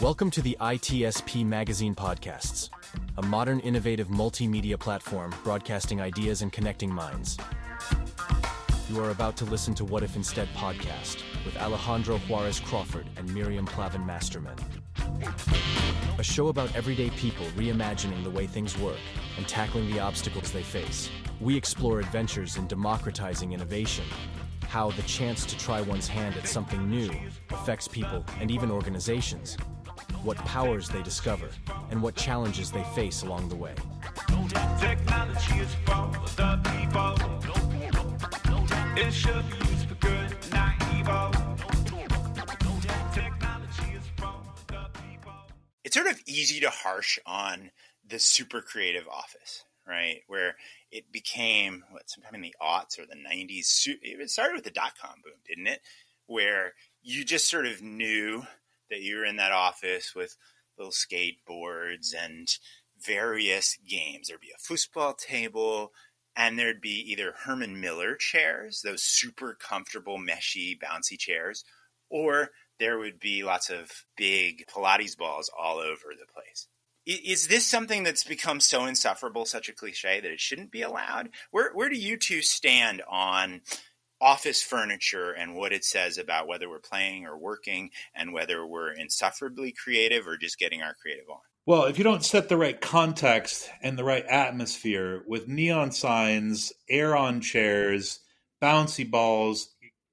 Welcome to the ITSP Magazine Podcasts, a modern, innovative multimedia platform broadcasting ideas and connecting minds. You are about to listen to What If Instead podcast with Alejandro Juárez Crawford and Miriam Plavin-Masterman. A show about everyday people reimagining the way things work and tackling the obstacles they face. We explore adventures in democratizing innovation, how the chance to try one's hand at something new affects people and even organizations, what powers they discover, and what challenges they face along the way. Technology is for the people. It should be used for good, not evil. Technology is for the people. It's sort of easy to harsh on the super creative office, right? Where it became, sometime in the aughts or the 90s, it started with the dot-com boom, didn't it? Where you just sort of knew that you were in that office with little skateboards and various games. There'd be a foosball table, and there'd be either Herman Miller chairs, those super comfortable, meshy, bouncy chairs, or there would be lots of big Pilates balls all over the place. Is this something that's become so insufferable, such a cliche, that it shouldn't be allowed? Where do you two stand on office furniture and what it says about whether we're playing or working and whether we're insufferably creative or just getting our creative on? Well, if you don't set the right context and the right atmosphere with neon signs, air-on chairs, bouncy balls,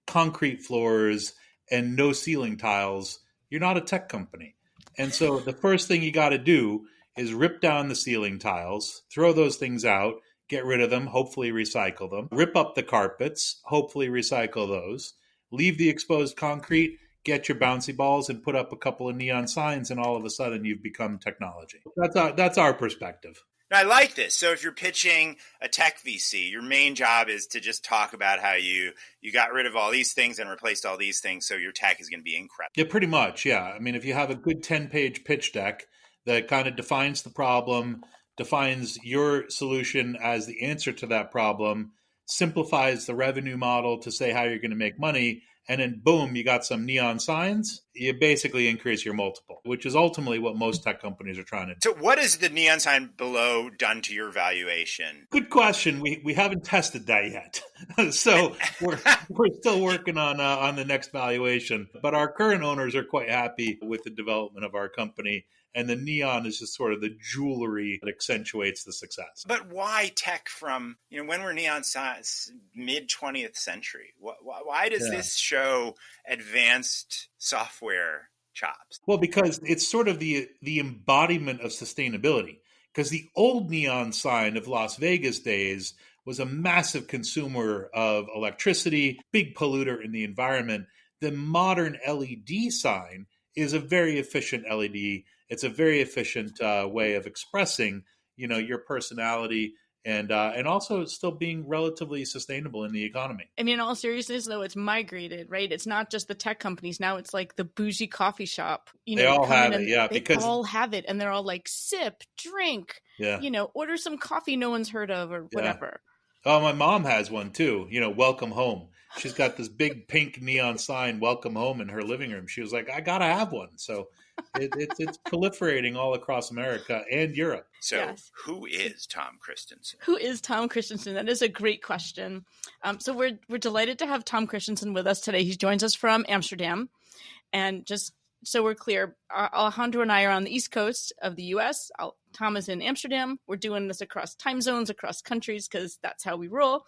concrete floors, and no ceiling tiles, you're not a tech company. And so the first thing you got to do is rip down the ceiling tiles, throw those things out, get rid of them, hopefully recycle them, rip up the carpets, hopefully recycle those, leave the exposed concrete, get your bouncy balls and put up a couple of neon signs, and all of a sudden you've become technology. That's our perspective. I like this. So if you're pitching a tech VC, your main job is to just talk about how you got rid of all these things and replaced all these things, so your tech is going to be incredible. Yeah, pretty much, yeah. I mean, if you have a good 10-page pitch deck that kind of defines the problem, defines your solution as the answer to that problem, simplifies the revenue model to say how you're going to make money, and then boom, you got some neon signs, you basically increase your multiple, which is ultimately what most tech companies are trying to do. So what has the neon sign below done to your valuation? Good question. We haven't tested that yet. So we're still working on the next valuation. But our current owners are quite happy with the development of our company. And the neon is just sort of the jewelry that accentuates the success. But why tech from, when were neon signs? Mid-20th century. Why does this show advanced software chops? Well, because it's sort of the embodiment of sustainability. Because the old neon sign of Las Vegas days was a massive consumer of electricity, big polluter in the environment. The modern LED sign is a very efficient LED. It's a very efficient way of expressing, your personality and also still being relatively sustainable in the economy. I mean, in all seriousness, though, it's migrated, right? It's not just the tech companies. Now it's like the bougie coffee shop. They all have it, yeah. They all have it, and they're all like, sip, drink, order some coffee no one's heard of or whatever. Oh, my mom has one too, welcome home. She's got this big pink neon sign, welcome home, in her living room. She was like, I got to have one. So it's proliferating all across America and Europe. So Who is Tom Christenson? Who is Tom Christenson? That is a great question. So we're delighted to have Tom Christenson with us today. He joins us from Amsterdam. And just so we're clear, Alejandro and I are on the East Coast of the U.S. Tom is in Amsterdam. We're doing this across time zones, across countries, because that's how we roll.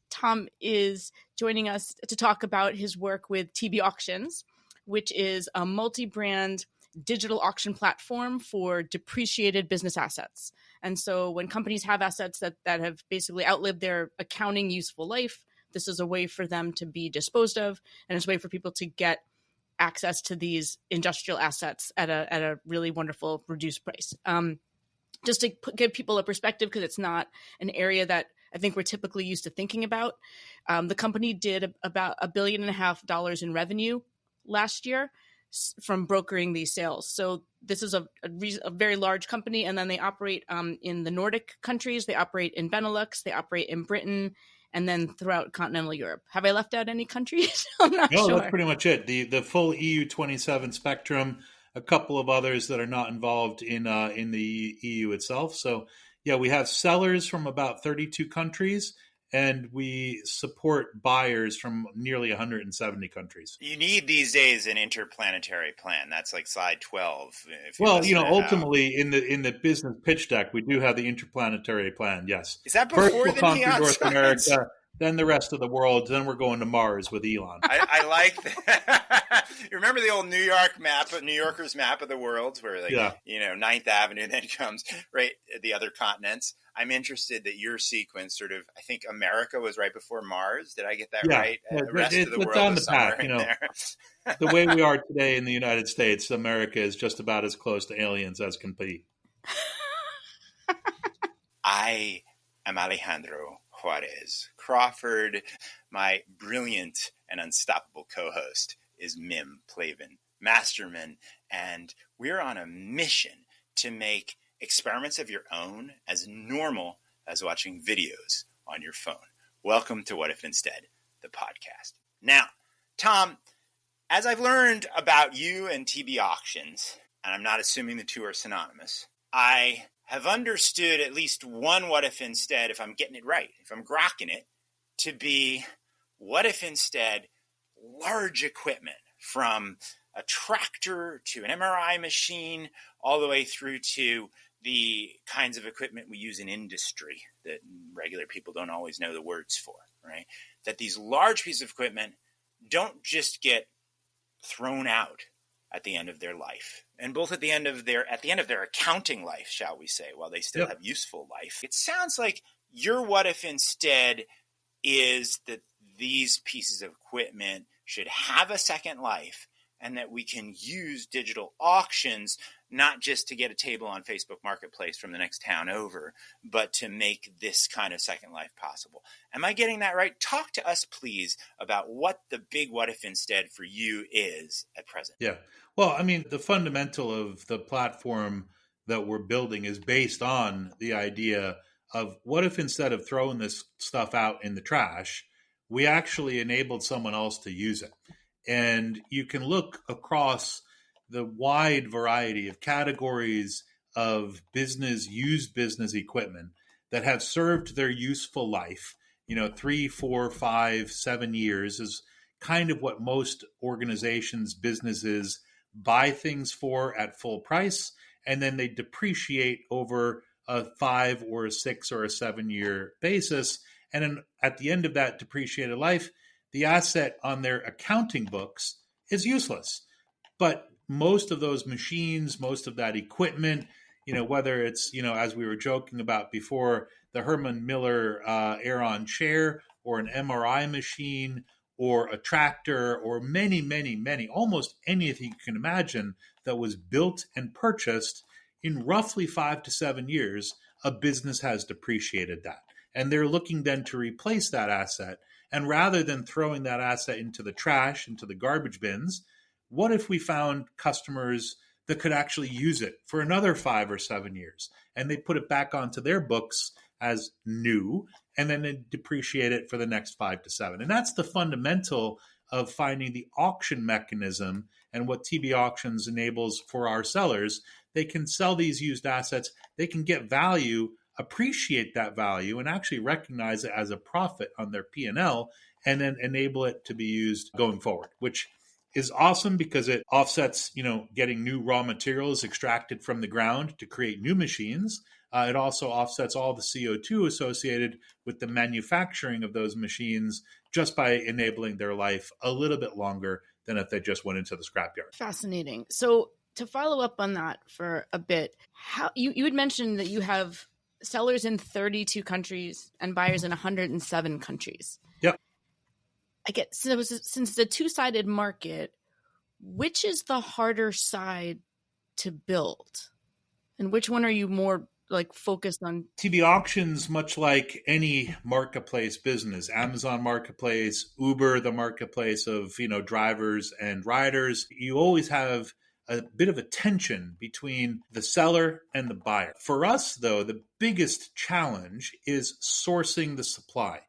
Tom is joining us to talk about his work with TBAuctions, which is a multi-brand digital auction platform for depreciated business assets. And so when companies have assets that have basically outlived their accounting useful life, this is a way for them to be disposed of, and it's a way for people to get access to these industrial assets at a really wonderful reduced price. Just to give people a perspective, because it's not an area that I think we're typically used to thinking about. The company did about $1.5 billion in revenue last year from brokering these sales. So this is a very large company, and then they operate in the Nordic countries, they operate in Benelux, they operate in Britain, and then throughout continental Europe. Have I left out any countries? I'm not sure. No, that's pretty much it. The full EU 27 spectrum a couple of others that are not involved in the EU itself. So yeah, we have sellers from about 32 countries, and we support buyers from nearly 170 countries. You need these days an interplanetary plan. That's like slide 12. If Well, list it out. ultimately in the business pitch deck, we do have the interplanetary plan. Yes. Is that First before we'll the conquer neon North signs? America, then the rest of the world, then we're going to Mars with Elon. I like that. You remember the old New Yorker's map of the world, where Ninth Avenue then comes right at the other continents. I'm interested that your sequence sort of, I think America was right before Mars. Did I get that right? The rest of the world on is the path, somewhere there. The way we are today in the United States, America is just about as close to aliens as can be. I am Alejandro Juárez. Crawford, my brilliant and unstoppable co-host, is Miriam Plavin-Masterman, and we're on a mission to make experiments of your own as normal as watching videos on your phone. Welcome to What If Instead, the podcast. Now, Tom, as I've learned about you and TBAuctions, and I'm not assuming the two are synonymous, I have understood at least one what if instead, if I'm getting it right, if I'm grokking it, to be what if instead large equipment, from a tractor to an MRI machine, all the way through to the kinds of equipment we use in industry that regular people don't always know the words for, right? That these large pieces of equipment don't just get thrown out at the end of their life, and both at the end of their accounting life, shall we say, while they still have useful life. It sounds like your what if instead is that these pieces of equipment should have a second life, and that we can use digital auctions not just to get a table on Facebook Marketplace from the next town over, but to make this kind of second life possible. Am I getting that right? Talk to us, please, about what the big what if instead for you is at present. Yeah. Well, I mean, the fundamental of the platform that we're building is based on the idea of what if instead of throwing this stuff out in the trash, we actually enabled someone else to use it. And you can look across the wide variety of categories of used business equipment that have served their useful life. 3, 4, 5, 7 years is kind of what most organizations, businesses buy things for at full price, and then they depreciate over a 5 or a 6 or a 7 year basis. And then at the end of that depreciated life, the asset on their accounting books is useless. But most of those machines, most of that equipment, whether it's, as we were joking about before, the Herman Miller Aeron chair or an MRI machine or a tractor or many, many, many, almost anything you can imagine that was built and purchased in roughly 5 to 7 years, a business has depreciated that. And they're looking then to replace that asset. And rather than throwing that asset into the trash, into the garbage bins, what if we found customers that could actually use it for another 5 or 7 years? And they put it back onto their books as new, and then they depreciate it for the next 5 to 7. And that's the fundamental of finding the auction mechanism and what TBAuctions enables for our sellers. They can sell these used assets. They can get value, appreciate that value, and actually recognize it as a profit on their P&L, and then enable it to be used going forward, which is awesome because it offsets, getting new raw materials extracted from the ground to create new machines. It also offsets all the CO2 associated with the manufacturing of those machines just by enabling their life a little bit longer than if they just went into the scrapyard. Fascinating. So to follow up on that for a bit, how you had mentioned that you have sellers in 32 countries and buyers in 107 countries. Yep. I get, so since it's a two-sided market, which is the harder side to build? And which one are you more focused on? TBAuctions, much like any marketplace business, Amazon Marketplace, Uber, the marketplace of, drivers and riders, you always have a bit of a tension between the seller and the buyer. For us, though, the biggest challenge is sourcing the supply,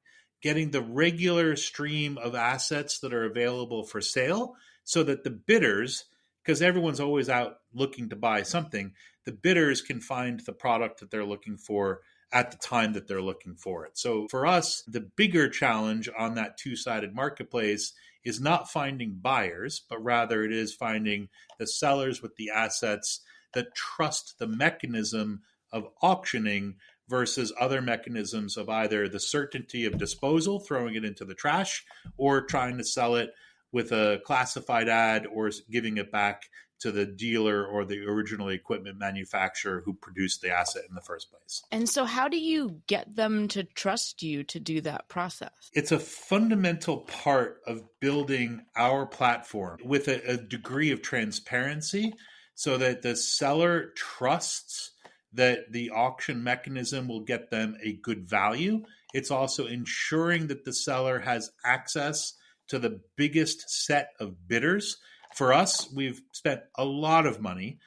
getting the regular stream of assets that are available for sale so that the bidders because everyone's always out looking to buy something. The bidders can find the product that they're looking for at the time that they're looking for it. So for us, the bigger challenge on that two-sided marketplace is not finding buyers, but rather it is finding the sellers with the assets that trust the mechanism of auctioning versus other mechanisms of either the certainty of disposal, throwing it into the trash, or trying to sell it with a classified ad or giving it back to the dealer or the original equipment manufacturer who produced the asset in the first place. And so how do you get them to trust you to do that process? It's a fundamental part of building our platform with a degree of transparency so that the seller trusts that the auction mechanism will get them a good value. It's also ensuring that the seller has access to the biggest set of bidders. For us, we've spent a lot of money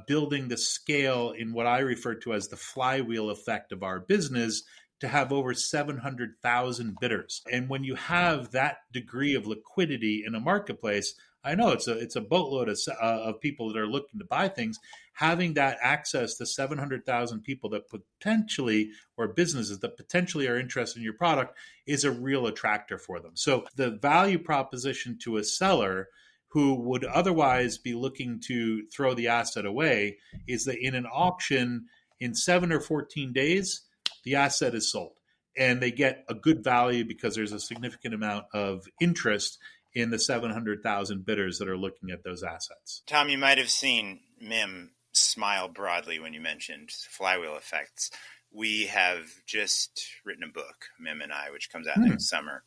building the scale in what I refer to as the flywheel effect of our business to have over 700,000 bidders. And when you have that degree of liquidity in a marketplace, I know it's a boatload of people that are looking to buy things. Having that access to 700,000 people that potentially, or businesses that potentially are interested in your product, is a real attractor for them. So the value proposition to a seller who would otherwise be looking to throw the asset away is that in an auction, in 7 or 14 days, the asset is sold. And they get a good value because there's a significant amount of interest in the 700,000 bidders that are looking at those assets. Tom, you might have seen Mim smile broadly when you mentioned flywheel effects. We have just written a book, Mim and I, which comes out next summer,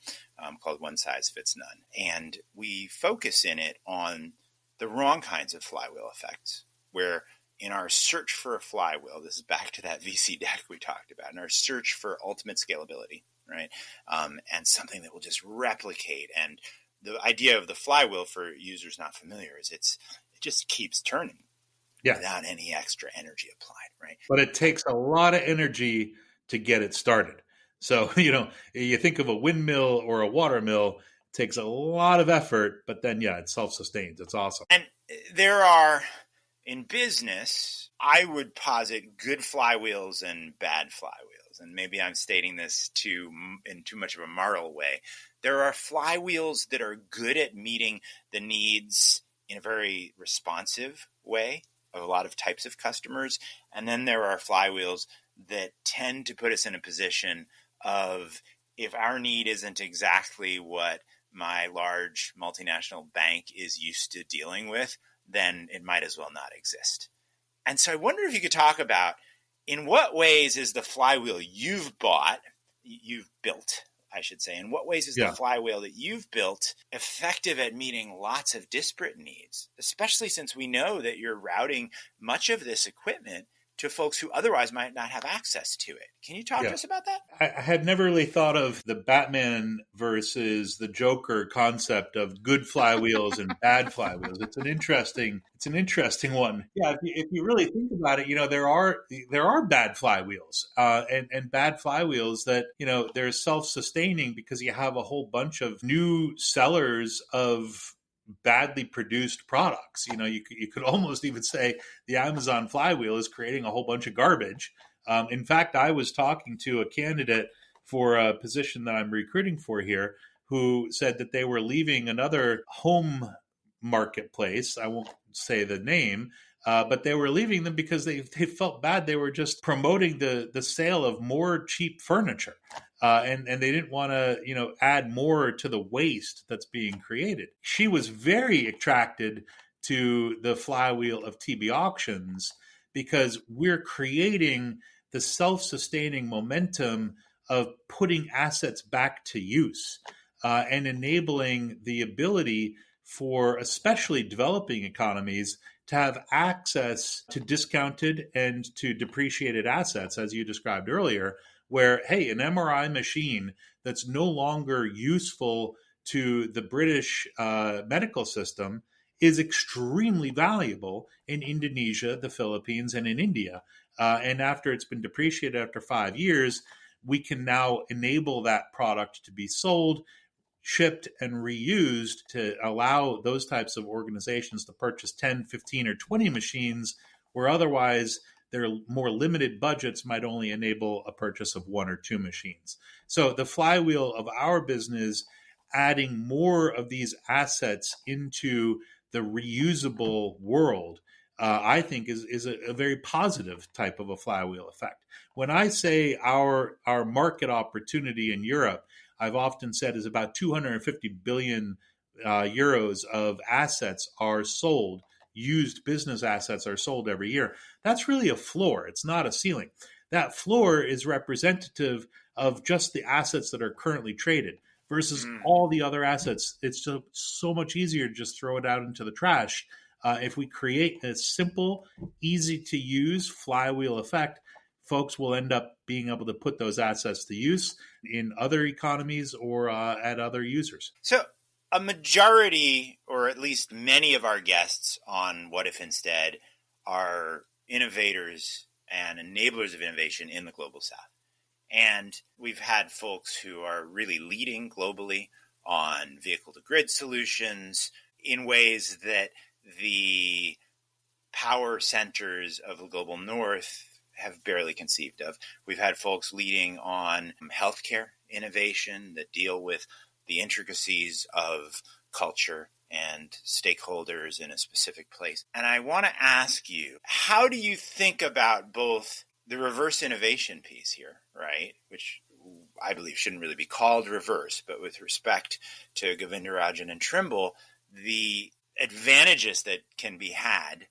called One Size Fits None. And we focus in it on the wrong kinds of flywheel effects, where in our search for a flywheel, this is back to that VC deck we talked about, in our search for ultimate scalability, right? And something that will just replicate. And the idea of the flywheel, for users not familiar, is it just keeps turning without any extra energy applied, right? But it takes a lot of energy to get it started. So, you think of a windmill or a water mill, it takes a lot of effort, but then, it self-sustains. It's awesome. And there are, in business, I would posit good flywheels and bad flywheels. And maybe I'm stating this in too much of a moral way. There are flywheels that are good at meeting the needs in a very responsive way of a lot of types of customers. And then there are flywheels that tend to put us in a position of, if our need isn't exactly what my large multinational bank is used to dealing with, then it might as well not exist. And so I wonder if you could talk about, in what ways is the flywheel you've built, I should say, in what ways is the flywheel that you've built effective at meeting lots of disparate needs, especially since we know that you're routing much of this equipment to folks who otherwise might not have access to it. Can you talk to us about that? I had never really thought of the Batman versus the Joker concept of good flywheels and bad flywheels. It's an interesting one. Yeah, if you really think about it, there are bad flywheels, and bad flywheels that they're self-sustaining because you have a whole bunch of new sellers of badly produced products. You could almost even say the Amazon flywheel is creating a whole bunch of garbage. In fact, I was talking to a candidate for a position that I'm recruiting for here who said that they were leaving another home marketplace. I won't say the name, but they were leaving them because they felt bad. They were just promoting the sale of more cheap furniture. And they didn't want to, add more to the waste that's being created. She was very attracted to the flywheel of TBAuctions because we're creating the self-sustaining momentum of putting assets back to use and enabling the ability for especially developing economies to have access to discounted and to depreciated assets, as you described earlier, where, hey, an MRI machine that's no longer useful to the British medical system is extremely valuable in Indonesia, the Philippines, and in India. And after it's been depreciated after 5 years, we can now enable that product to be sold, shipped and reused to allow those types of organizations to purchase 10, 15, or 20 machines, where otherwise their more limited budgets might only enable a purchase of 1 or 2 machines. So the flywheel of our business, adding more of these assets into the reusable world, I think is a very positive type of a flywheel effect. When I say our market opportunity in Europe, I've often said is about 250 billion euros of assets are sold. Used business assets are sold every year. That's really a floor. It's not a ceiling. That floor is representative of just the assets that are currently traded versus all the other assets. It's so much easier to just throw it out into the trash. If we create a simple, easy to use flywheel effect, folks will end up being able to put those assets to use in other economies or at other users. So a majority, or at least many of our guests on What If Instead, are innovators and enablers of innovation in the Global South. And we've had folks who are really leading globally on vehicle-to-grid solutions in ways that the power centers of the global north have barely conceived of. We've had folks leading on healthcare innovation that deal with the intricacies of culture and stakeholders in a specific place. And I want to ask you, how do you think about both the reverse innovation piece here, right, which I believe shouldn't really be called reverse, but with respect to Govindarajan and Trimble, the advantages that can be had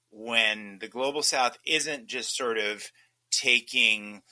when the Global South isn't just sort of taking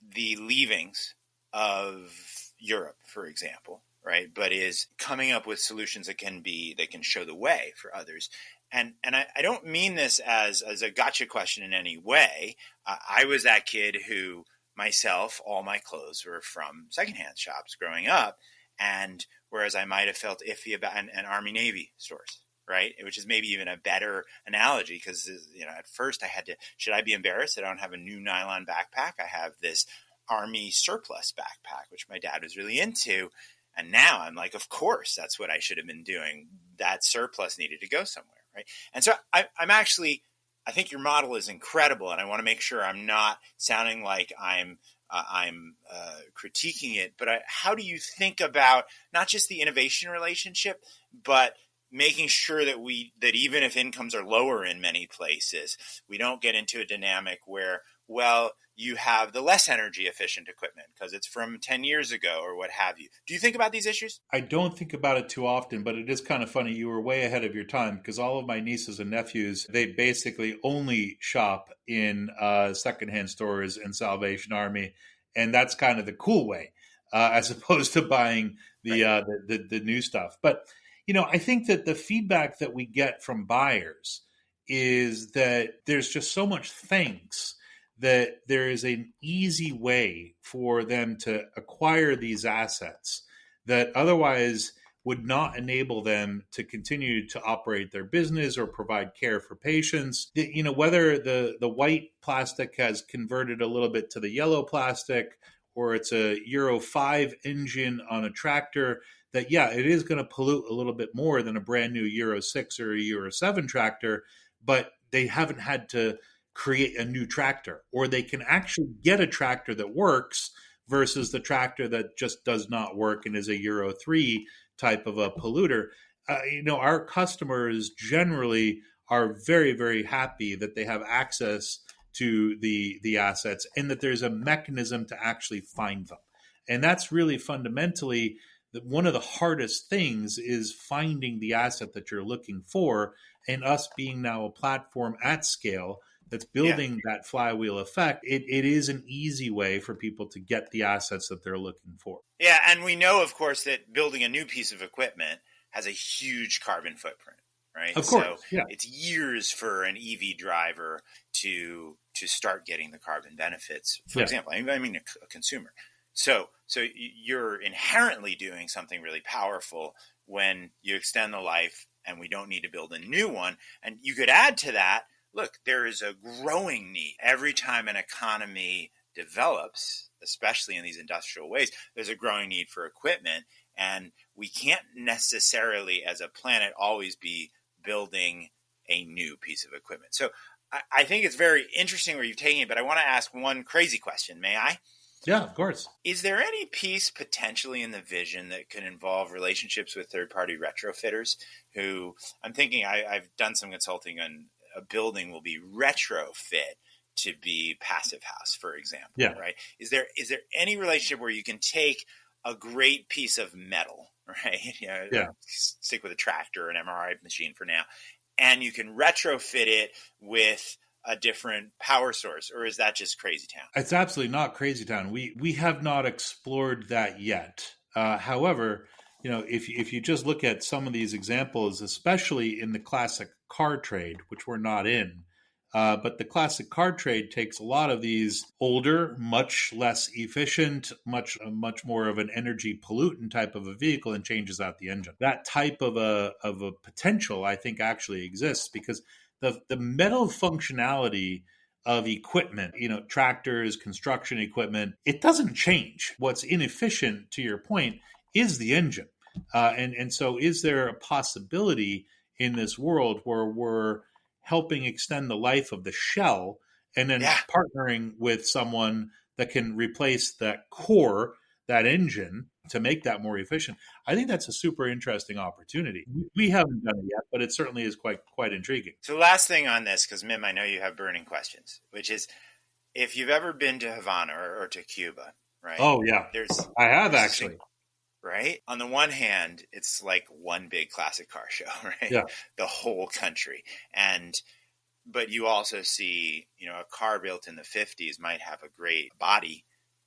the leavings of Europe, for example, right, but is coming up with solutions that can show the way for others. And I don't mean this as a gotcha question in any way. I was that kid who myself, all my clothes were from secondhand shops growing up. And whereas I might have felt iffy about an Army-Navy stores, right? Which is maybe even a better analogy because, at first I had to, should I be embarrassed that I don't have a new nylon backpack? I have this Army surplus backpack, which my dad was really into. And now I'm like, of course, that's what I should have been doing. That surplus needed to go somewhere, right? And so I think your model is incredible. And I want to make sure I'm not sounding like I'm critiquing it, but how do you think about not just the innovation relationship, but making sure that even if incomes are lower in many places, we don't get into a dynamic where, well, you have the less energy efficient equipment because it's from 10 years ago or what have you. Do you think about these issues? I don't think about it too often, but it is kind of funny. You were way ahead of your time because all of my nieces and nephews, they basically only shop in secondhand stores and Salvation Army. And that's kind of the cool way as opposed to buying the new stuff. But, I think that the feedback that we get from buyers is that there's just so much thanks that there is an easy way for them to acquire these assets that otherwise would not enable them to continue to operate their business or provide care for patients. Whether the white plastic has converted a little bit to the yellow plastic or it's a Euro 5 engine on a tractor, that, it is going to pollute a little bit more than a brand new Euro 6 or a Euro 7 tractor, but they haven't had to create a new tractor, or they can actually get a tractor that works versus the tractor that just does not work and is a Euro 3 type of a polluter. Our customers generally are very, very happy that they have access to the assets and that there's a mechanism to actually find them. And that's really fundamentally one of the hardest things is finding the asset that you're looking for, and us being now a platform at scale that's building that flywheel effect. It is an easy way for people to get the assets that they're looking for. Yeah, and we know, of course, that building a new piece of equipment has a huge carbon footprint, right? Of course, it's years for an EV driver to start getting the carbon benefits. For example, I mean a consumer. So you're inherently doing something really powerful when you extend the life, and we don't need to build a new one. And you could add to that, look, there is a growing need. Every time an economy develops, especially in these industrial ways, there's a growing need for equipment. And we can't necessarily, as a planet, always be building a new piece of equipment. So I think it's very interesting where you've taken it, but I want to ask one crazy question. May I? Yeah, of course. Is there any piece potentially in the vision that could involve relationships with third-party retrofitters who, I'm thinking, I've done some consulting on a building will be retrofit to be passive house, for example, Yeah. right? Is there any relationship where you can take a great piece of metal, right? Yeah. Stick with a tractor or an MRI machine for now, and you can retrofit it with a different power source, or is that just crazy town? It's absolutely not crazy town. We have not explored that yet. However, if you just look at some of these examples, especially in the classic car trade, which we're not in, but the classic car trade takes a lot of these older, much less efficient, much more of an energy pollutant type of a vehicle and changes out the engine. That type of a potential, I think, actually exists because the metal functionality of equipment, tractors, construction equipment, it doesn't change. What's inefficient, to your point, is the engine. And so is there a possibility in this world where we're helping extend the life of the shell and then partnering with someone that can replace that core, that engine, to make that more efficient? I think that's a super interesting opportunity. We haven't done it yet, but it certainly is quite intriguing. So last thing on this, because Mim, I know you have burning questions, which is if you've ever been to Havana or to Cuba, right? Oh, yeah. I have actually. Right? On the one hand, it's like one big classic car show, right? Yeah. The whole country. But you also see, a car built in the 50s might have a great body,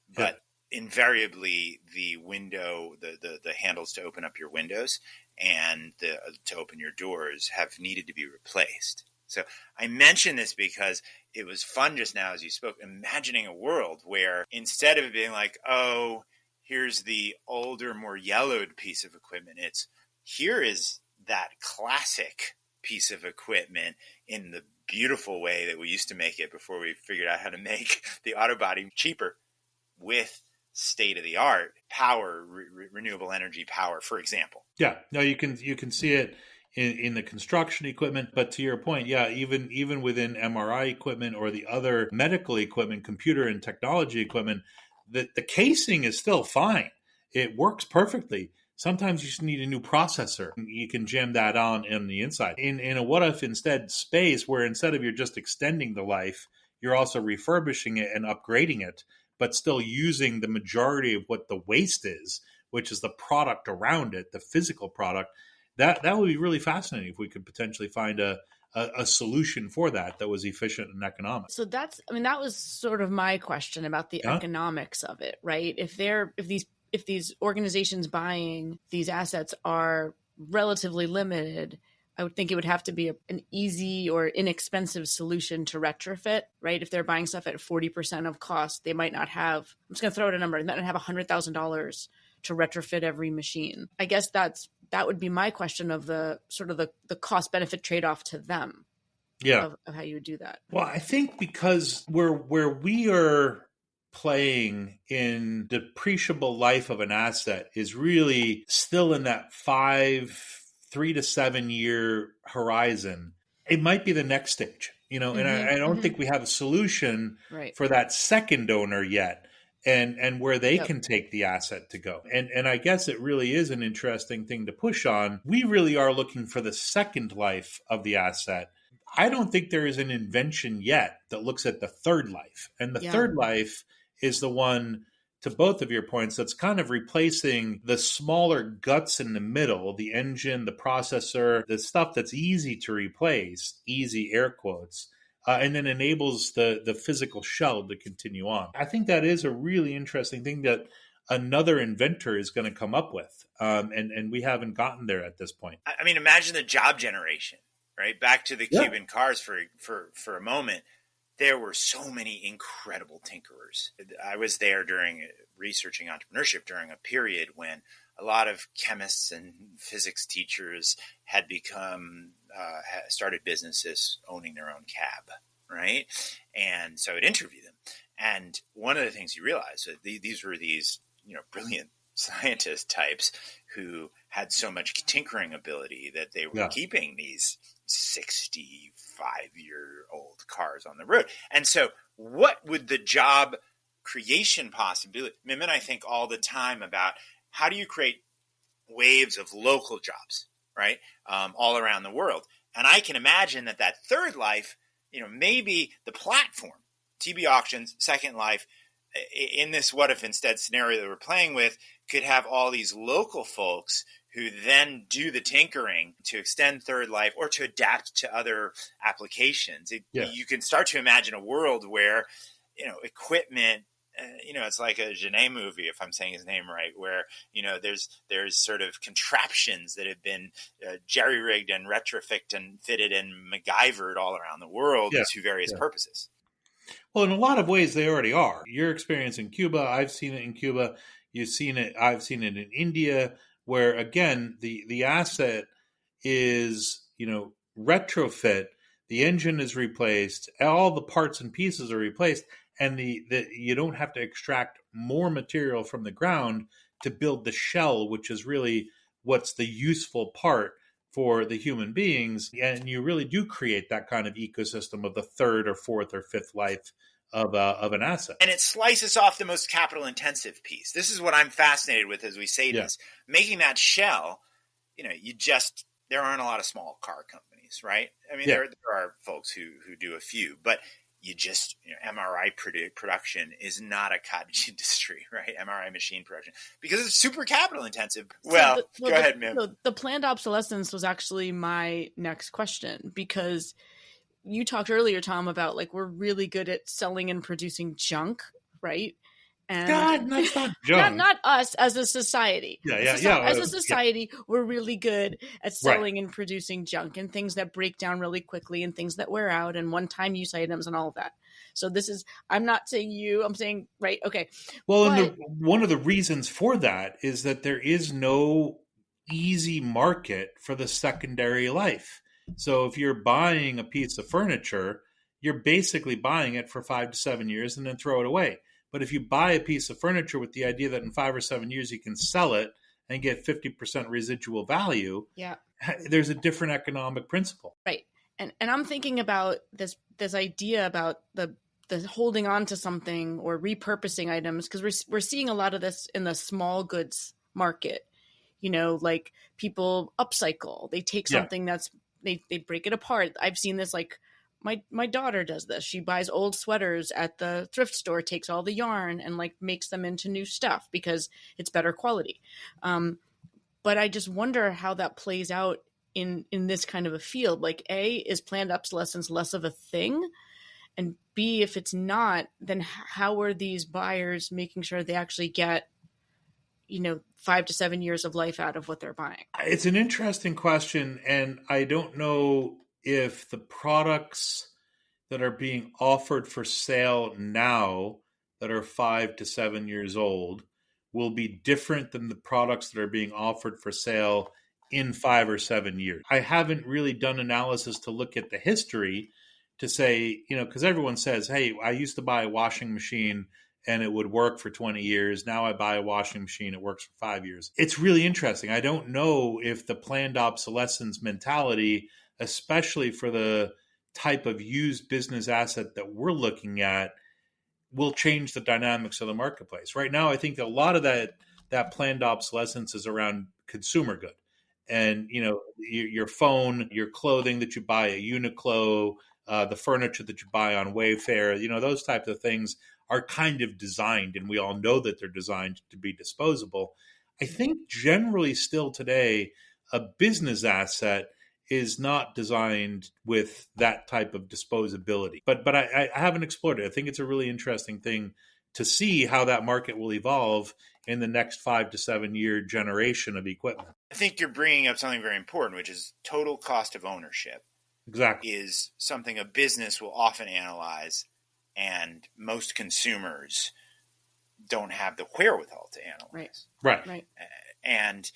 but invariably the window, the handles to open up your windows and to open your doors have needed to be replaced. So I mention this because it was fun just now as you spoke, imagining a world where instead of it being like, oh, here's the older, more yellowed piece of equipment, here is that classic piece of equipment in the beautiful way that we used to make it before we figured out how to make the auto body cheaper with state-of-the-art power, renewable energy power, for example. Yeah, no, you can see it in the construction equipment, but to your point, yeah, even within MRI equipment or the other medical equipment, computer and technology equipment, the casing is still fine. It works perfectly. Sometimes you just need a new processor. You can jam that on the inside. In a what if instead space where instead of you're just extending the life, you're also refurbishing it and upgrading it, but still using the majority of what the waste is, which is the product around it, the physical product. That would be really fascinating if we could potentially find a solution for that was efficient and economic. So that was sort of my question about the economics of it, right? If these organizations buying these assets are relatively limited, I would think it would have to be an easy or inexpensive solution to retrofit, right? If they're buying stuff at 40% of cost, they might not have, I'm just going to throw out a number, they might not have $100,000 to retrofit every machine. I guess that would be my question of the sort of the cost benefit trade-off to them. Yeah. Of how you would do that. Well, I think because where we are playing in depreciable life of an asset is really still in that 3 to 7 year horizon. It might be the next stage, and I don't think we have a solution for that second owner yet. And where they can take the asset to go. And I guess it really is an interesting thing to push on. We really are looking for the second life of the asset. I don't think there is an invention yet that looks at the third life. And the third life is the one, to both of your points, that's kind of replacing the smaller guts in the middle, the engine, the processor, the stuff that's easy to replace, easy air quotes, and then enables the physical shell to continue on. I think that is a really interesting thing that another inventor is going to come up with, and we haven't gotten there at this point. I mean, imagine the job generation, right? Back to the Cuban cars for a moment. There were so many incredible tinkerers. I was there researching entrepreneurship during a period when a lot of chemists and physics teachers had started businesses owning their own cab, right? And so I'd interview them. And one of the things you realize that these were brilliant scientist types who had so much tinkering ability that they were keeping these 65-year-old cars on the road. And so what would the job creation possibility? Mim and I think all the time about how do you create waves of local jobs, right? All around the world. And I can imagine that third life, maybe the platform, TBAuctions, Second Life, in this what if instead scenario that we're playing with, could have all these local folks who then do the tinkering to extend third life or to adapt to other applications. You can start to imagine a world where, equipment, it's like a Genet movie, if I'm saying his name right, where, there's sort of contraptions that have been jerry-rigged and retrofitted and fitted and MacGyvered all around the world to various purposes. Well, in a lot of ways, they already are. Your experience in Cuba, I've seen it in Cuba. You've seen it. I've seen it in India, where, again, the asset is, retrofit. The engine is replaced. All the parts and pieces are replaced. And you don't have to extract more material from the ground to build the shell, which is really what's the useful part for the human beings. And you really do create that kind of ecosystem of the third or fourth or fifth life of an asset. And it slices off the most capital intensive piece. This is what I'm fascinated with as we say this. Making that shell, there aren't a lot of small car companies, right? I mean, there are folks who do a few, but MRI production is not a cottage industry, right? MRI machine production, because it's super capital intensive. Go ahead, Mim. The planned obsolescence was actually my next question, because you talked earlier, Tom, about we're really good at selling and producing junk, right? And that's not junk. Not us as a society. As a society, we're really good at selling and producing junk and things that break down really quickly and things that wear out and one-time use items and all of that. So I'm not saying you, I'm saying, right, okay. Well, one of the reasons for that is that there is no easy market for the secondary life. So if you're buying a piece of furniture, you're basically buying it for 5 to 7 years and then throw it away. But if you buy a piece of furniture with the idea that in 5 or 7 years you can sell it and get 50% residual value, there's a different economic principle. Right. And I'm thinking about this idea about the holding on to something or repurposing items, because we're seeing a lot of this in the small goods market. People upcycle. They take something they break it apart. I've seen this my daughter does this. She buys old sweaters at the thrift store, takes all the yarn and makes them into new stuff because it's better quality. But I just wonder how that plays out in this kind of a field. A, is planned obsolescence less of a thing? And B, if it's not, then how are these buyers making sure they actually get 5 to 7 years of life out of what they're buying? It's an interesting question. And I don't know if the products that are being offered for sale now that are 5 to 7 years old will be different than the products that are being offered for sale in 5 or 7 years. I haven't really done analysis to look at the history to say, because everyone says, hey, I used to buy a washing machine and it would work for 20 years. Now I buy a washing machine, it works for 5 years. It's really interesting. I don't know if the planned obsolescence mentality, especially for the type of used business asset that we're looking at, will change the dynamics of the marketplace. Right now, I think a lot of that planned obsolescence is around consumer good. And, your phone, your clothing that you buy at Uniqlo, the furniture that you buy on Wayfair, those types of things are kind of designed, and we all know that they're designed to be disposable. I think generally still today, a business asset is not designed with that type of disposability. But I haven't explored it. I think it's a really interesting thing to see how that market will evolve in the next 5 to 7 year generation of equipment. I think you're bringing up something very important, which is total cost of ownership. Exactly. Is something a business will often analyze, and most consumers don't have the wherewithal to analyze. Right. And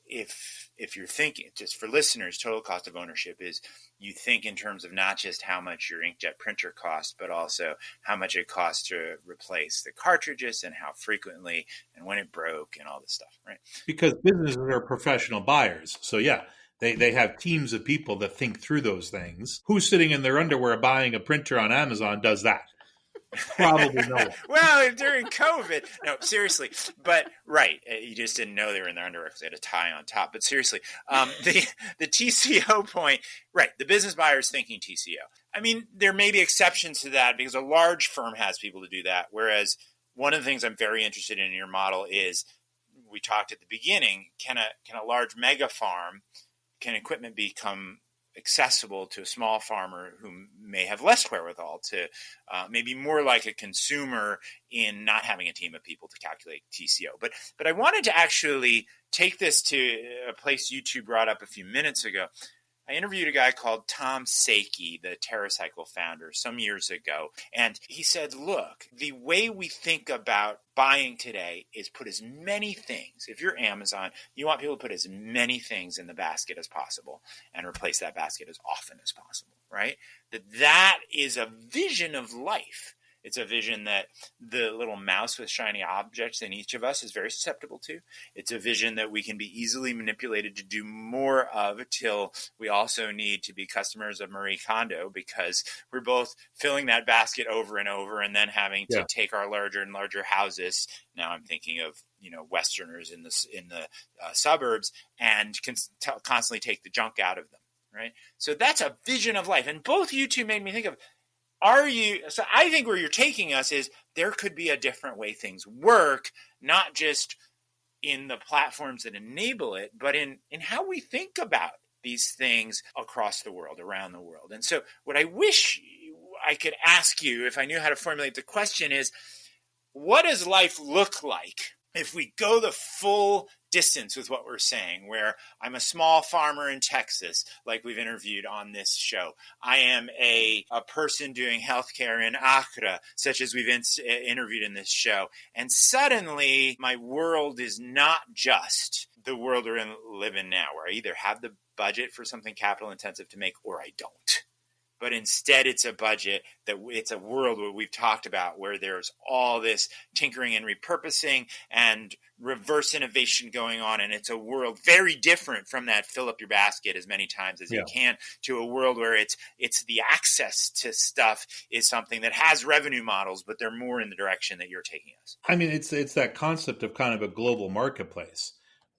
if you're thinking, just for listeners, total cost of ownership is you think in terms of not just how much your inkjet printer costs, but also how much it costs to replace the cartridges and how frequently and when it broke and all this stuff, right? Because businesses are professional buyers. So yeah, they have teams of people that think through those things. Who's sitting in their underwear buying a printer on Amazon does that? Probably no one. Well, during COVID, no, seriously, but right, you just didn't know they were in their underwear because they had a tie on top. But seriously, the TCO point, right? The business buyer is thinking TCO. I mean, there may be exceptions to that because a large firm has people to do that. Whereas one of the things I'm very interested in your model is, we talked at the beginning, can a large mega farm, can equipment become accessible to a small farmer who may have less wherewithal to maybe more like a consumer in not having a team of people to calculate TCO. But I wanted to actually take this to a place you two brought up a few minutes ago. I interviewed a guy called Tom Saki, the TerraCycle founder, some years ago. And he said, look, the way we think about buying today is put as many things. If you're Amazon, you want people to put as many things in the basket as possible and replace that basket as often as possible, right? That is a vision of life. It's a vision that the little mouse with shiny objects in each of us is very susceptible to. It's a vision that we can be easily manipulated to do more of till we also need to be customers of Marie Kondo because we're both filling that basket over and over and then having to take our larger and larger houses. Now I'm thinking of, Westerners in the suburbs and constantly take the junk out of them, right? So that's a vision of life. And both you two made me think of, so I think where you're taking us is there could be a different way things work, not just in the platforms that enable it, but in how we think about these things across the world, around the world. And so what I wish I could ask you, if I knew how to formulate the question, is what does life look like if we go the full distance with what we're saying, where I'm a small farmer in Texas, like we've interviewed on this show. I am a person doing healthcare in Accra, such as we've interviewed in this show. And suddenly my world is not just the world we're live in now, where I either have the budget for something capital intensive to make or I don't. But instead, it's a budget it's a world where we've talked about where there's all this tinkering and repurposing and reverse innovation going on. And it's a world very different from that fill up your basket as many times as you can, to a world where it's the access to stuff is something that has revenue models, but they're more in the direction that you're taking us. I mean, it's that concept of kind of a global marketplace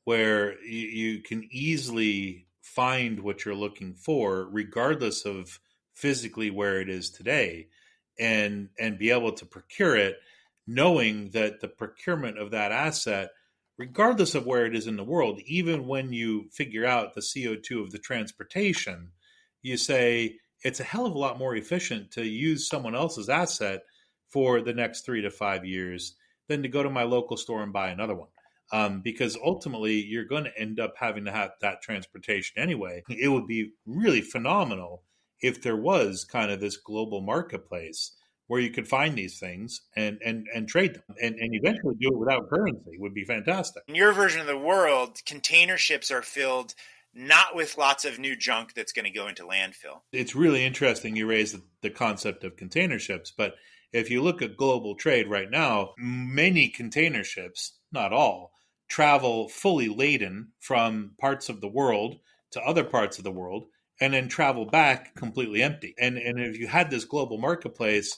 where you can easily find what you're looking for, regardless of physically where it is today, and be able to procure it, knowing that the procurement of that asset, regardless of where it is in the world, even when you figure out the CO2 of the transportation, you say it's a hell of a lot more efficient to use someone else's asset for the next 3 to 5 years than to go to my local store and buy another one. Because ultimately you're going to end up having to have that transportation anyway. It would be really phenomenal if there was kind of this global marketplace where you could find these things and trade them and eventually do it without currency would be fantastic. In your version of the world, container ships are filled not with lots of new junk that's going to go into landfill. It's really interesting you raise the concept of container ships, but if you look at global trade right now, many container ships, not all, travel fully laden from parts of the world to other parts of the world, and then travel back completely empty. And if you had this global marketplace,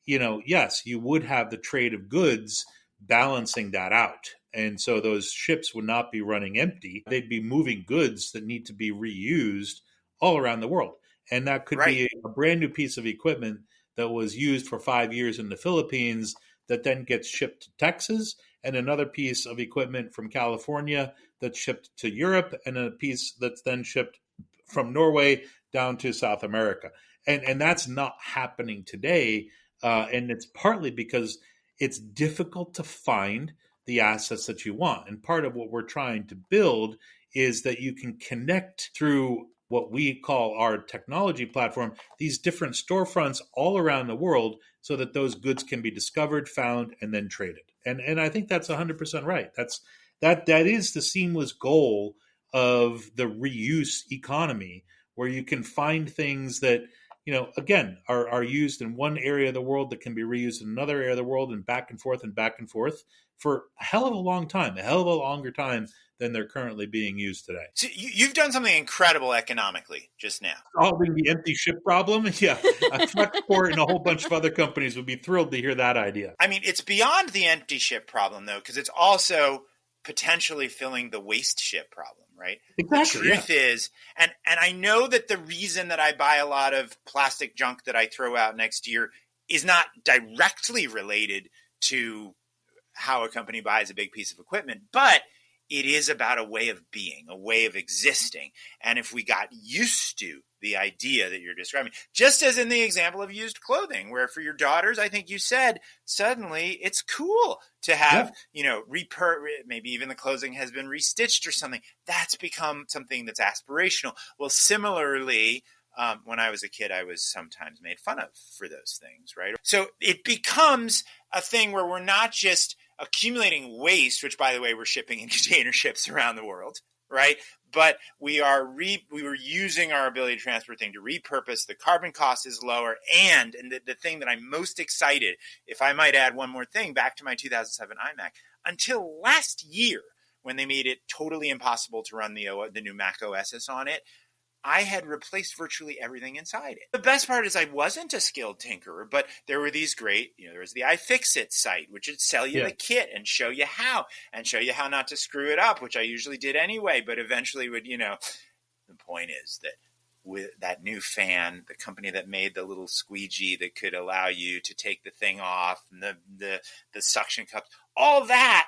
yes, you would have the trade of goods balancing that out. And so those ships would not be running empty. They'd be moving goods that need to be reused all around the world. And that could be a brand new piece of equipment that was used for 5 years in the Philippines that then gets shipped to Texas, and another piece of equipment from California that's shipped to Europe, and a piece that's then shipped from Norway down to South America. And that's not happening today. And it's partly because it's difficult to find the assets that you want. And part of what we're trying to build is that you can connect through what we call our technology platform, these different storefronts all around the world so that those goods can be discovered, found, and then traded. And I think that's 100% right. that is the seamless goal of the reuse economy, where you can find things that, again, are used in one area of the world that can be reused in another area of the world, and back and forth for a hell of a long time, a hell of a longer time than they're currently being used today. So you've done something incredible economically just now. Solving the empty ship problem? Yeah. Flexport and a whole bunch of other companies would be thrilled to hear that idea. I mean, it's beyond the empty ship problem, though, because it's also potentially filling the waste ship problem, right? Exactly. The truth is, and I know that the reason that I buy a lot of plastic junk that I throw out next year is not directly related to how a company buys a big piece of equipment, but it is about a way of being, a way of existing. And if we got used to the idea that you're describing, just as in the example of used clothing, where for your daughters, I think you said, suddenly it's cool to have, maybe even the clothing has been restitched or something. That's become something that's aspirational. Well, similarly, when I was a kid, I was sometimes made fun of for those things, right? So it becomes a thing where we're not just accumulating waste, which, by the way, we're shipping in container ships around the world, right? But we were using our ability to transport things to repurpose. The carbon cost is lower. And the thing that I'm most excited, if I might add one more thing, back to my 2007 iMac, until last year, when they made it totally impossible to run the new Mac OS on it, I had replaced virtually everything inside it. The best part is I wasn't a skilled tinkerer, but there were these great, there was the iFixit site, which would sell you the kit and show you how not to screw it up, which I usually did anyway, but eventually would, the point is that with that new fan, the company that made the little squeegee that could allow you to take the thing off, and the suction cups, all that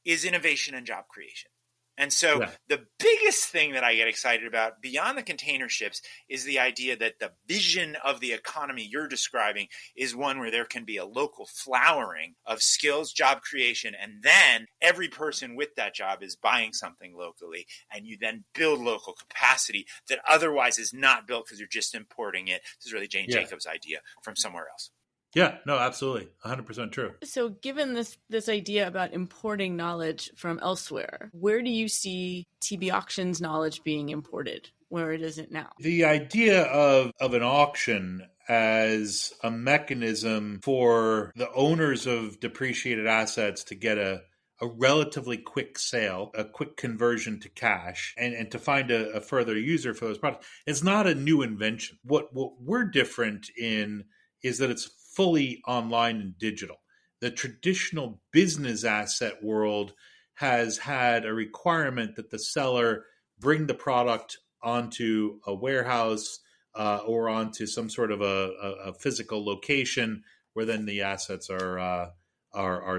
is innovation and job creation. And so the biggest thing that I get excited about beyond the container ships is the idea that the vision of the economy you're describing is one where there can be a local flowering of skills, job creation, and then every person with that job is buying something locally, and you then build local capacity that otherwise is not built because you're just importing it. This is really Jane Jacobs' idea from somewhere else. Yeah, no, absolutely. 100% true. So given this idea about importing knowledge from elsewhere, where do you see TBAuctions knowledge being imported where it isn't now? The idea of an auction as a mechanism for the owners of depreciated assets to get a relatively quick sale, a quick conversion to cash, and to find a further user for those products, it's not a new invention. What we're different in is that it's fully online and digital. The traditional business asset world has had a requirement that the seller bring the product onto a warehouse or onto some sort of a physical location where then the assets are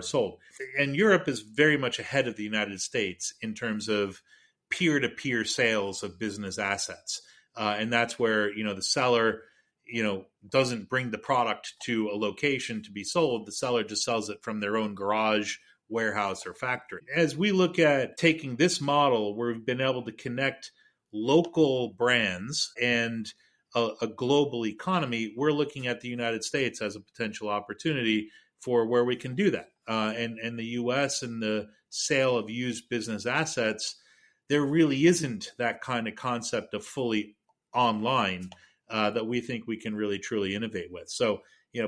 sold. And Europe is very much ahead of the United States in terms of peer-to-peer sales of business assets. And that's where, the seller doesn't bring the product to a location to be sold. The seller just sells it from their own garage, warehouse, or factory. As we look at taking this model where we've been able to connect local brands and a global economy, we're looking at the United States as a potential opportunity for where we can do that. And the U.S. and the sale of used business assets, there really isn't that kind of concept of fully online that we think we can really truly innovate with. So,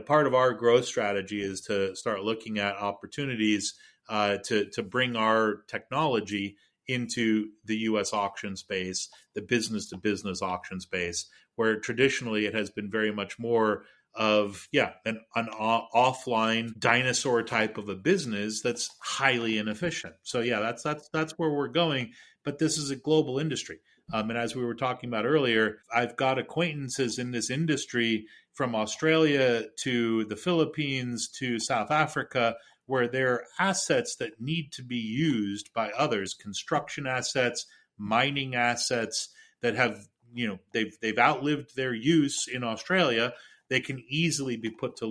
part of our growth strategy is to start looking at opportunities to bring our technology into the U.S. auction space, the business-to-business auction space, where traditionally it has been very much more of, an offline dinosaur type of a business that's highly inefficient. So, that's where we're going. But this is a global industry. And as we were talking about earlier, I've got acquaintances in this industry from Australia to the Philippines to South Africa, where there are assets that need to be used by others, construction assets, mining assets that have, they've outlived their use in Australia. They can easily be put to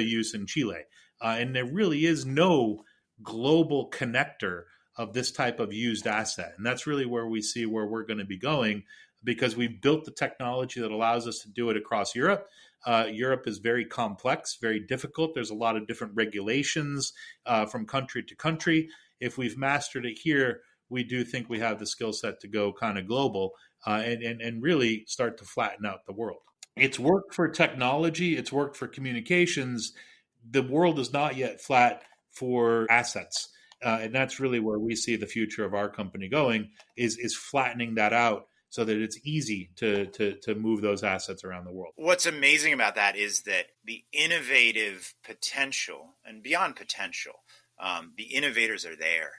use in Chile. And there really is no global connector of this type of used asset. And that's really where we see where we're going to be going, because we've built the technology that allows us to do it across Europe. Europe is very complex, very difficult. There's a lot of different regulations from country to country. if we've mastered it here, we do think we have the skill set to go kind of global and really start to flatten out the world. It's worked for technology. It's worked for communications. The world is not yet flat for assets. And that's really where we see the future of our company going is flattening that out so that it's easy to move those assets around the world. What's amazing about that is that the innovative potential and beyond potential, the innovators are there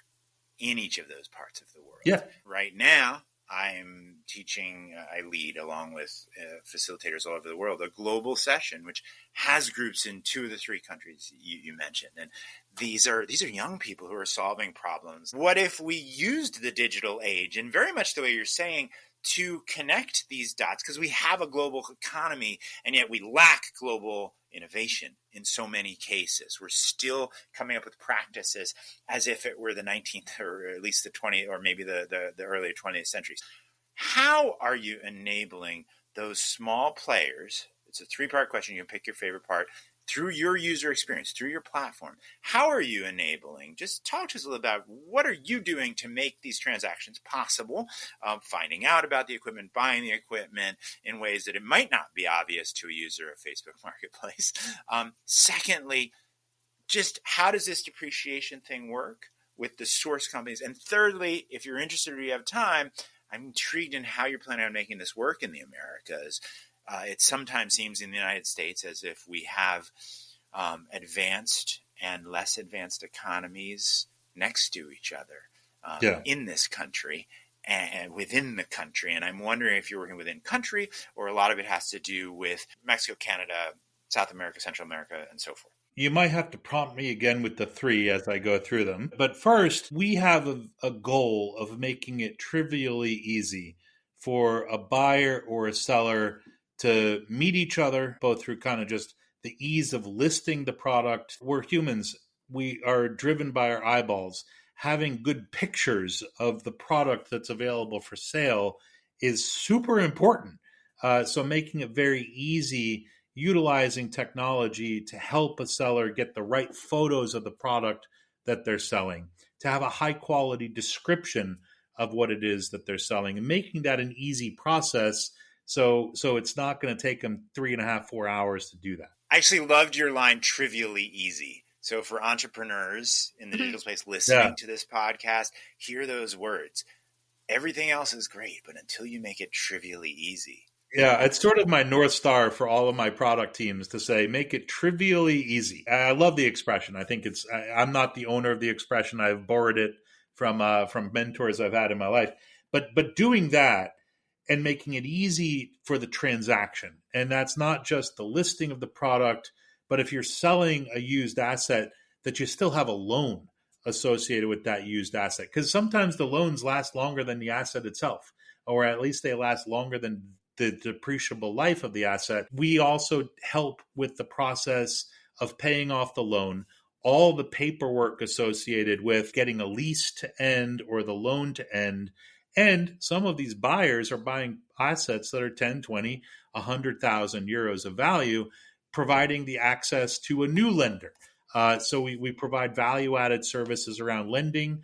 in each of those parts of the world. Yeah. Right now, I'm teaching, I lead along with facilitators all over the world, a global session, which has groups in 2 of the 3 countries you mentioned. And these are young people who are solving problems. What if we used the digital age, and very much the way you're saying, to connect these dots? Because we have a global economy, and yet we lack global innovation in so many cases. We're still coming up with practices as if it were the 19th or at least the 20th or maybe the early 20th centuries. How are you enabling those small players? It's a 3-part question. You can pick your favorite part. Through your user experience, through your platform, how are you enabling? Just talk to us a little about what are you doing to make these transactions possible, finding out about the equipment, buying the equipment in ways that it might not be obvious to a user of Facebook Marketplace. Secondly, just how does this depreciation thing work with the source companies? And thirdly, if you're interested or you have time, I'm intrigued in how you're planning on making this work in the Americas. It sometimes seems in the United States as if we have advanced and less advanced economies next to each other in this country and within the country. And I'm wondering if you're working within country or a lot of it has to do with Mexico, Canada, South America, Central America, and so forth. You might have to prompt me again with the 3 as I go through them. But first, we have a goal of making it trivially easy for a buyer or a seller to meet each other, both through kind of just the ease of listing the product. We're humans. We are driven by our eyeballs. Having good pictures of the product that's available for sale is super important. So making it very easy, utilizing technology to help a seller get the right photos of the product that they're selling, to have a high quality description of what it is that they're selling, and making that an easy process. So it's not going to take them 3.5, 4 hours to do that. I actually loved your line, trivially easy. So for entrepreneurs in the digital space listening to this podcast, hear those words. Everything else is great, but until you make it trivially easy. Yeah, it's sort of my North Star for all of my product teams to say, make it trivially easy. I love the expression. I think I'm not the owner of the expression. I've borrowed it from mentors I've had in my life. But doing that, and making it easy for the transaction. And that's not just the listing of the product, but if you're selling a used asset, that you still have a loan associated with that used asset. Because sometimes the loans last longer than the asset itself, or at least they last longer than the depreciable life of the asset. We also help with the process of paying off the loan, all the paperwork associated with getting a lease to end or the loan to end. And some of these buyers are buying assets that are 10, 20, 100,000 euros of value, providing the access to a new lender. So we provide value-added services around lending,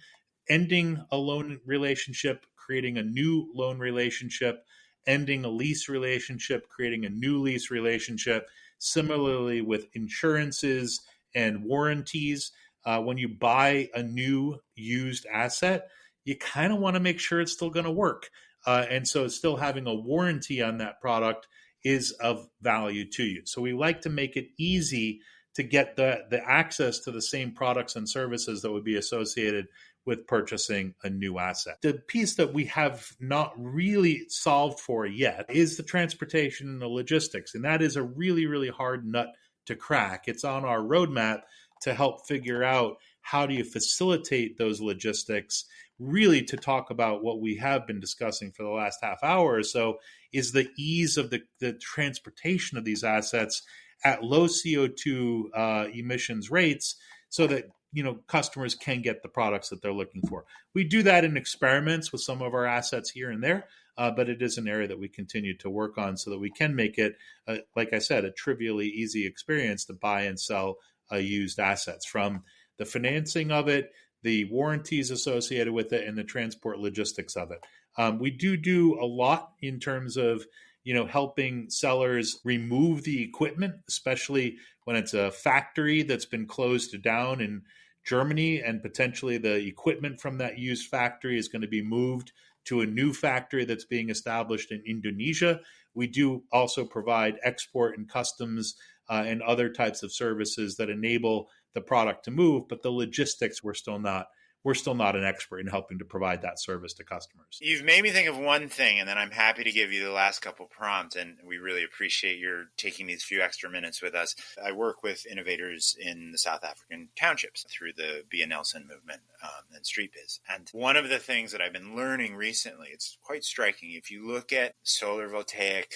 ending a loan relationship, creating a new loan relationship, ending a lease relationship, creating a new lease relationship. Similarly with insurances and warranties, when you buy a new used asset, you kind of want to make sure it's still going to work. And so still having a warranty on that product is of value to you. So we like to make it easy to get the access to the same products and services that would be associated with purchasing a new asset. The piece that we have not really solved for yet is the transportation and the logistics. And that is a really, really hard nut to crack. It's on our roadmap to help figure out how do you facilitate those logistics. Really, to talk about what we have been discussing for the last half hour or so is the ease of the transportation of these assets at low CO2 emissions rates so that customers can get the products that they're looking for. We do that in experiments with some of our assets here and there, but it is an area that we continue to work on so that we can make it, like I said, a trivially easy experience to buy and sell used assets, from the financing of it the warranties associated with it, and the transport logistics of it. We do a lot in terms of helping sellers remove the equipment, especially when it's a factory that's been closed down in Germany, and potentially the equipment from that used factory is going to be moved to a new factory that's being established in Indonesia. We do also provide export and customs and other types of services that enable the product to move, but the logistics we're still not an expert in helping to provide that service to customers. You've made me think of one thing, and then I'm happy to give you the last couple prompts, and we really appreciate your taking these few extra minutes with us. I work with innovators in the South African townships through the Be a Nelson movement and Street Biz. And one of the things that I've been learning recently, it's quite striking. If you look at solar voltaic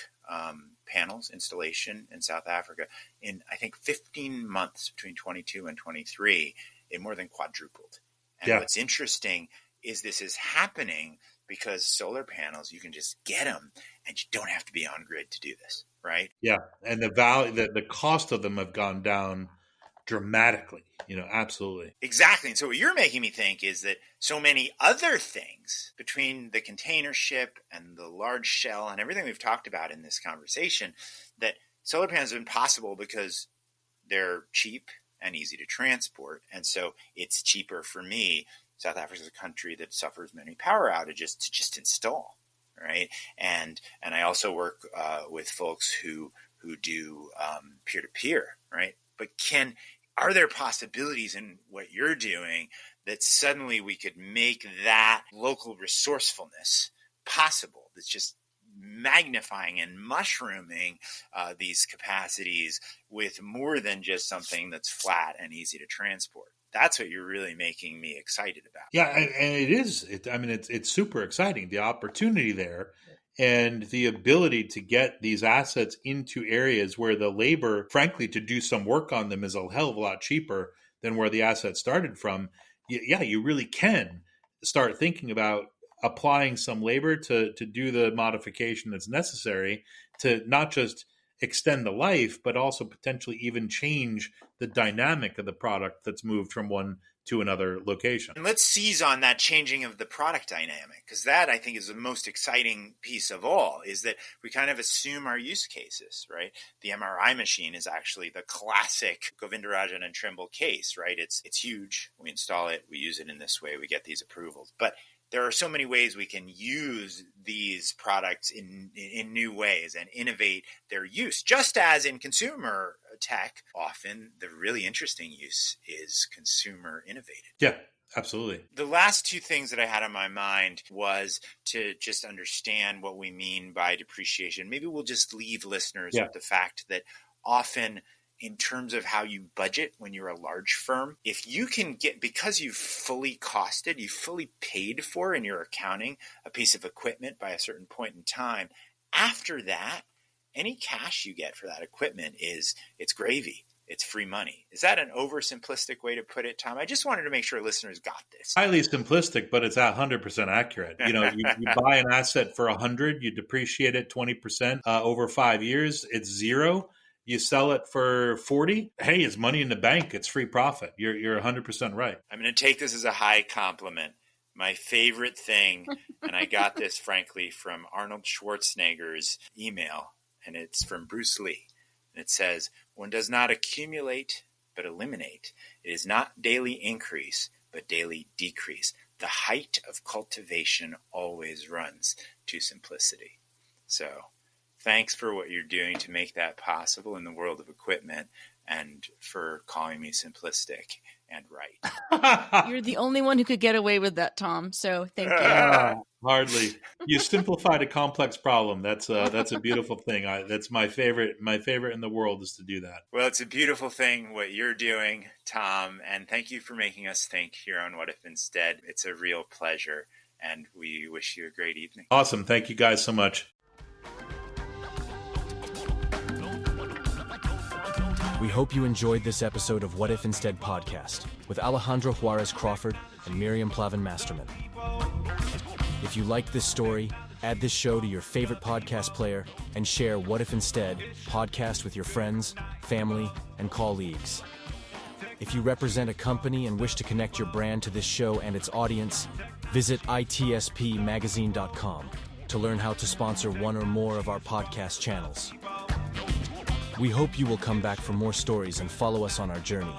panels installation in South Africa, in I think 15 months between 22 and 23, it more than quadrupled. And what's interesting is this is happening because solar panels, you can just get them and you don't have to be on grid to do this, right? Yeah. And the cost of them have gone down dramatically, absolutely. Exactly. And so what you're making me think is that so many other things between the container ship and the large shell and everything we've talked about in this conversation, that solar panels have been possible because they're cheap and easy to transport. And so it's cheaper for me. South Africa is a country that suffers many power outages to just install, right? And I also work with folks who do peer-to-peer, right? But are there possibilities in what you're doing that suddenly we could make that local resourcefulness possible? That's just magnifying and mushrooming these capacities with more than just something that's flat and easy to transport. That's what you're really making me excited about. Yeah, and it is. It's super exciting, the opportunity there and the ability to get these assets into areas where the labor, frankly, to do some work on them is a hell of a lot cheaper than where the asset started from. Yeah, you really can start thinking about applying some labor to do the modification that's necessary to not just extend the life, but also potentially even change the dynamic of the product that's moved from one to another location. And let's seize on that changing of the product dynamic, because that I think is the most exciting piece of all, is that we kind of assume our use cases, right? The MRI machine is actually the classic Govindarajan and Trimble case, right? It's huge. We install it. We use it in this way. We get these approvals. But there are so many ways we can use these products in new ways and innovate their use. Just as in consumer tech, often the really interesting use is consumer innovated. Yeah, absolutely. The last two things that I had on my mind was to just understand what we mean by depreciation. Maybe we'll just leave listeners with the fact that often, in terms of how you budget when you're a large firm, if you can get, because you've fully costed, you've fully paid for in your accounting a piece of equipment by a certain point in time, after that, any cash you get for that equipment it's gravy. It's free money. Is that an oversimplistic way to put it, Tom? I just wanted to make sure listeners got this. Highly simplistic, but it's 100% accurate. You buy an asset for 100, you depreciate it 20% over 5 years, it's zero. You sell it for 40. Hey, it's money in the bank. It's free profit. You're 100% right. I'm going to take this as a high compliment. My favorite thing, and I got this, frankly, from Arnold Schwarzenegger's email, and it's from Bruce Lee. And it says, "One does not accumulate, but eliminate. It is not daily increase, but daily decrease. The height of cultivation always runs to simplicity." So thanks for what you're doing to make that possible in the world of equipment, and for calling me simplistic and right. You're the only one who could get away with that, Tom. So thank you. Hardly. You simplified a complex problem. That's a beautiful thing. That's my favorite. My favorite in the world is to do that. Well, it's a beautiful thing what you're doing, Tom, and thank you for making us think here on What If Instead. It's a real pleasure, and we wish you a great evening. Awesome. Thank you guys so much. We hope you enjoyed this episode of What If Instead podcast with Alejandro Juárez Crawford and Miriam Plavin-Masterman. If you liked this story, add this show to your favorite podcast player and share What If Instead podcast with your friends, family, and colleagues. If you represent a company and wish to connect your brand to this show and its audience, visit itspmagazine.com to learn how to sponsor one or more of our podcast channels. We hope you will come back for more stories and follow us on our journey.